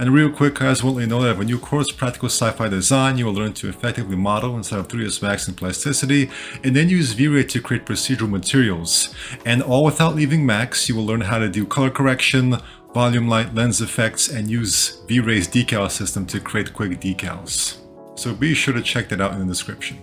And real quick, guys, want to know that I have a new course, Practical Sci-Fi Design. You will learn to effectively model inside of 3ds Max and plasticity, and then use V-Ray to create procedural materials. And all without leaving Max. You will learn how to do color correction, volume light, lens effects, and use V-Ray's decal system to create quick decals. So be sure to check that out in the description.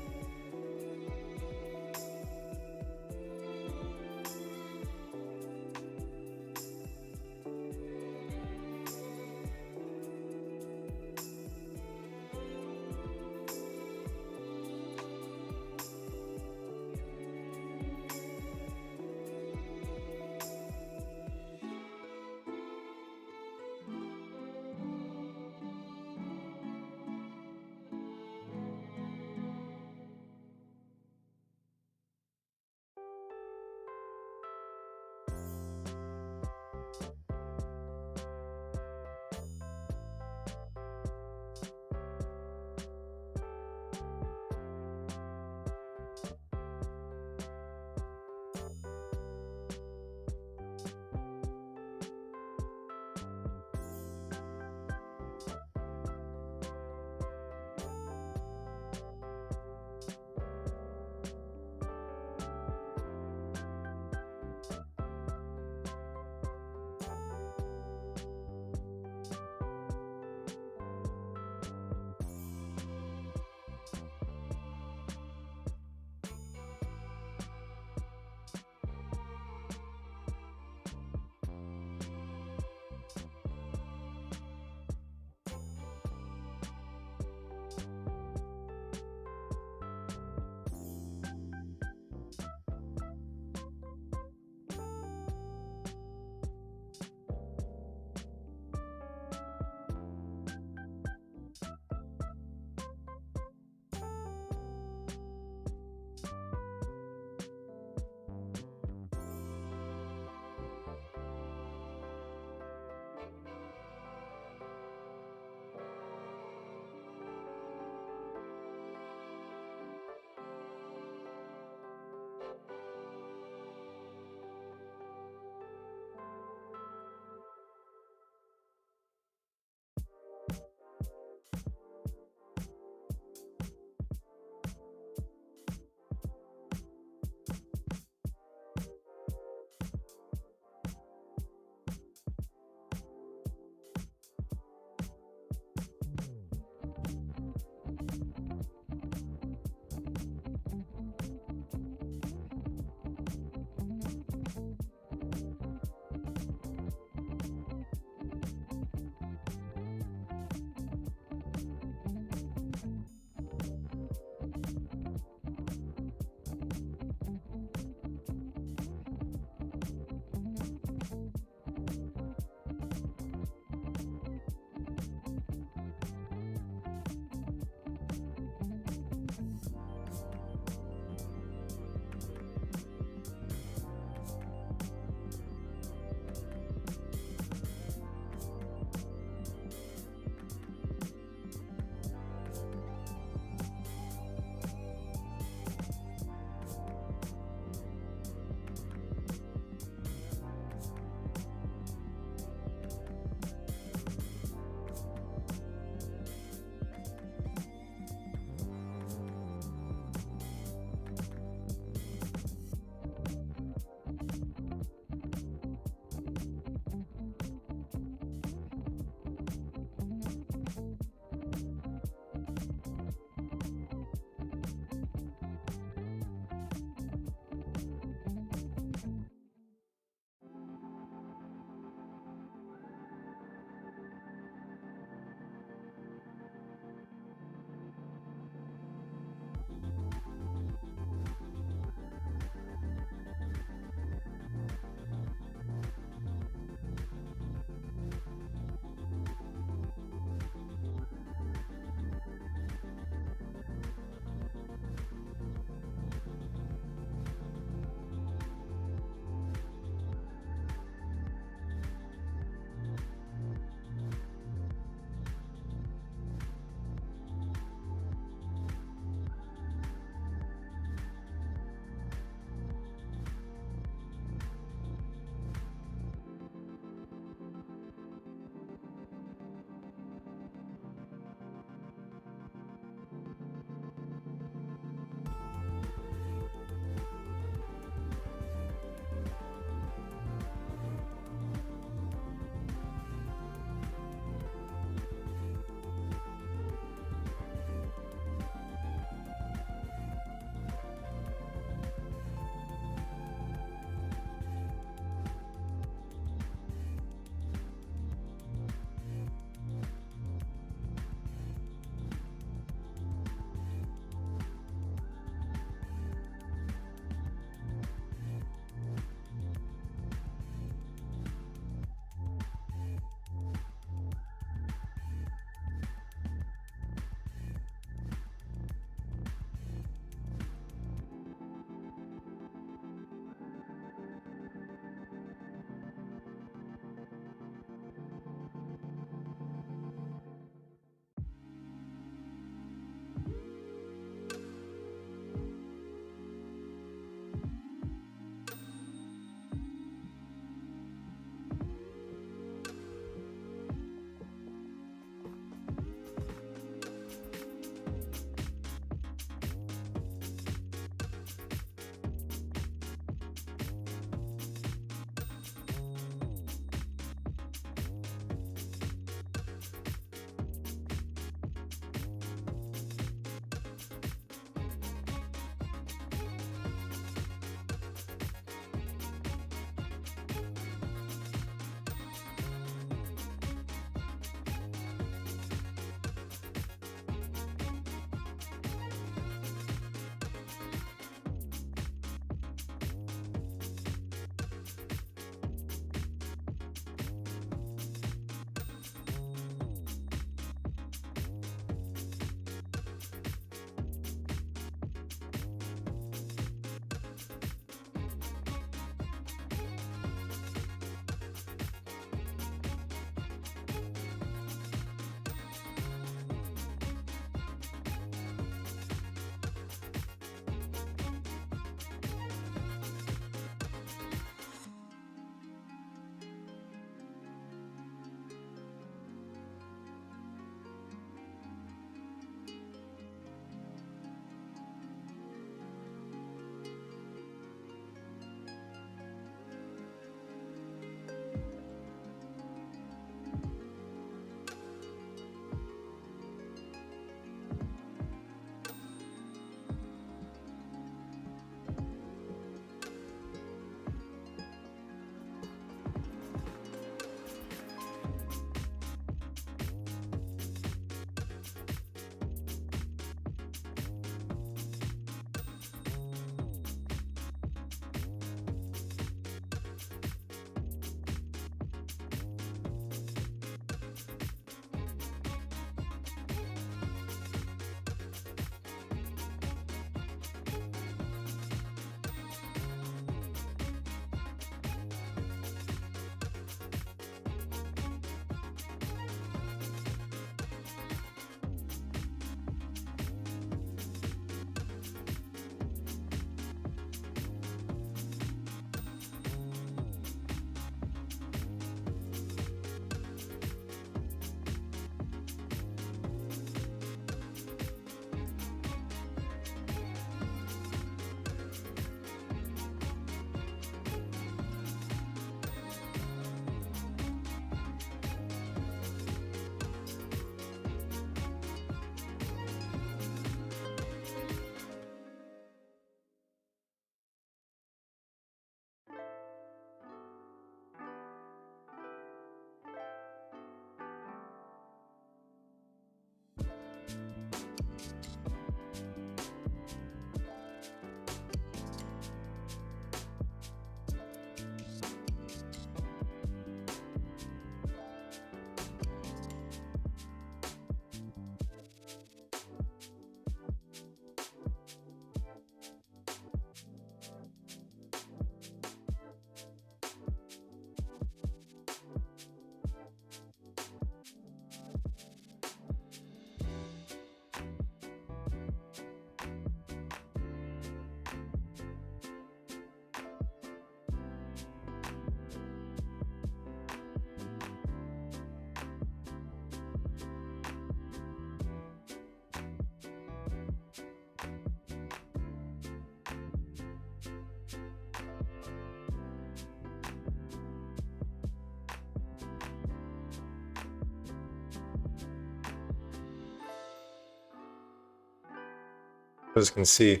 As you can see,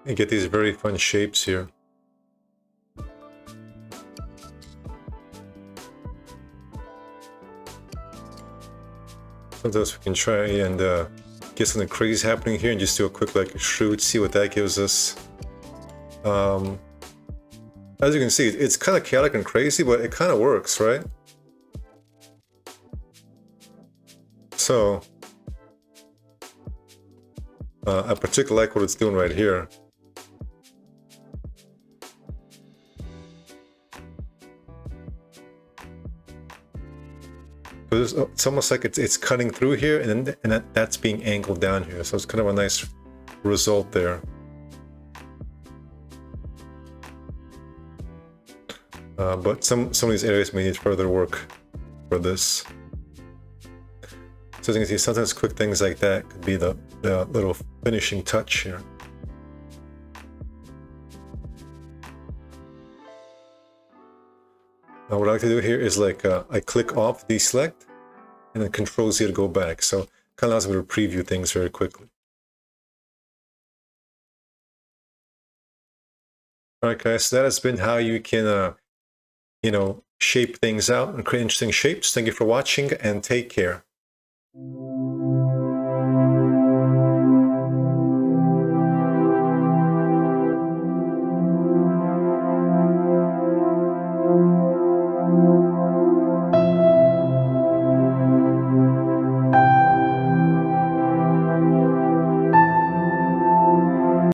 you get these very fun shapes here. Sometimes we can try and get something crazy happening here and just do a quick like extrude, see what that gives us. As you can see, it's kind of chaotic and crazy, but it kind of works, right? So, I particularly like what it's doing right here. It's almost like it's cutting through here, and then that's being angled down here. So it's kind of a nice result there. But some of these areas may need further work for this. So as you can see, sometimes quick things like that could be the little finishing touch here. Now what I like to do here is like I click off deselect and then Control Z to go back. So it kind of allows me to preview things very quickly. Alright guys, so that has been how you can you know, shape things out and create interesting shapes. Thank you for watching and take care.